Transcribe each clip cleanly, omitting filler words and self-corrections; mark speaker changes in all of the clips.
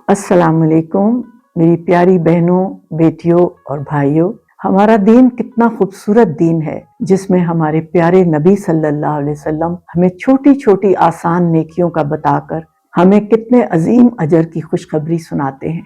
Speaker 1: अस्सलाम वालेकुम मेरी प्यारी बहनों, बेटियों और भाइयों। हमारा दीन कितना खूबसूरत दीन है जिसमें हमारे प्यारे नबी सल्लल्लाहु अलैहि वसल्लम हमें छोटी छोटी आसान नेकियों का बताकर हमें कितने अजीम अजर की खुशखबरी सुनाते हैं।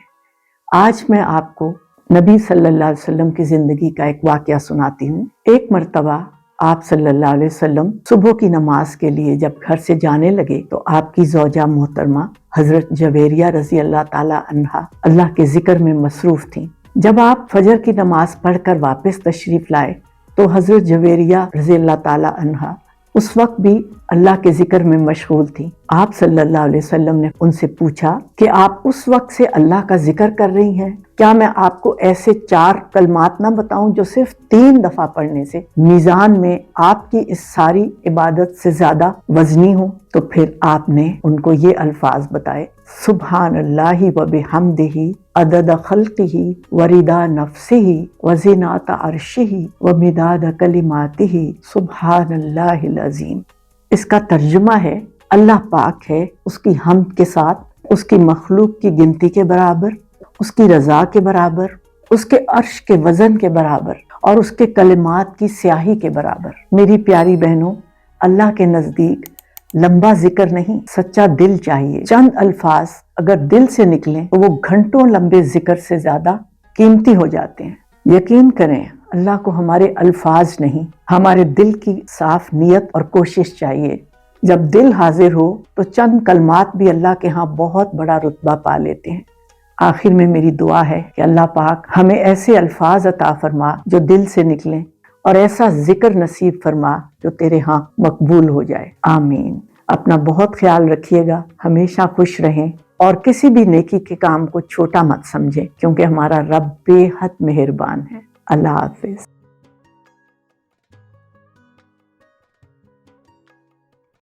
Speaker 1: आज मैं आपको नबी सल्लल्लाहु अलैहि वसल्लम की जिंदगी का एक वाकया सुनाती हूँ। एक मर्तबा आप सल्लल्लाहु अलैहि वसल्लम सुबह की नमाज के लिए जब घर से जाने लगे तो आपकी ज़ौजा मोहतरमा हजरत जवेरिया रजी अल्लाह ताला अन्हा अल्लाह के जिक्र में मसरूफ थी। जब आप फजर की नमाज पढ़कर वापस तशरीफ लाए तो हजरत जवेरिया रजी अल्लाह ताला अन्हा उस वक्त भी अल्लाह के जिक्र में मशगूल थी। आप सल्लल्लाहु अलैहि वसल्लम ने उनसे पूछा कि आप उस वक्त से अल्लाह का जिक्र कर रही हैं, क्या मैं आपको ऐसे 4 कलमात ना बताऊं जो सिर्फ 3 दफा पढ़ने से मीजान में आपकी इस सारी इबादत से ज्यादा वजनी हो? तो फिर आपने उनको ये अल्फाज बताए, सुब्हानल्लाहि व बिहम्दिही अदद खल्किही व रिदा नफ्सिही व ज़िनात अर्शिही व मिदाद कलिमातिही सुब्हानल्लाहिल अज़ीम। इसका तर्जुमा है, अल्लाह पाक है, उसकी हम्द के साथ उसकी मखलूक की गिनती के बराबर, उसकी रजा के बराबर, उसके अर्श के वजन के बराबर और उसके कलिमात की स्याही के बराबर। मेरी प्यारी बहनों, अल्लाह के नजदीक लंबा जिक्र नहीं, सच्चा दिल चाहिए। चंद अल्फाज अगर दिल से निकलें तो वो घंटों लंबे जिक्र से ज्यादा कीमती हो जाते हैं। यकीन करें, अल्लाह को हमारे अल्फाज नहीं, हमारे दिल की साफ नीयत और कोशिश चाहिए। जब दिल हाजिर हो तो चंद कलमात भी अल्लाह के यहाँ बहुत बड़ा रुतबा पा लेते हैं। आखिर में मेरी दुआ है कि अल्लाह पाक हमें ऐसे अल्फाज अता फरमा जो दिल से निकलें और ऐसा जिक्र नसीब फरमा जो तेरे यहाँ मकबूल हो जाए। आमीन। अपना बहुत ख्याल रखिएगा, हमेशा खुश रहें और किसी भी नेकी के काम को छोटा मत समझें, क्योंकि हमारा रब बेहद मेहरबान है। अल्लाह हाफिज।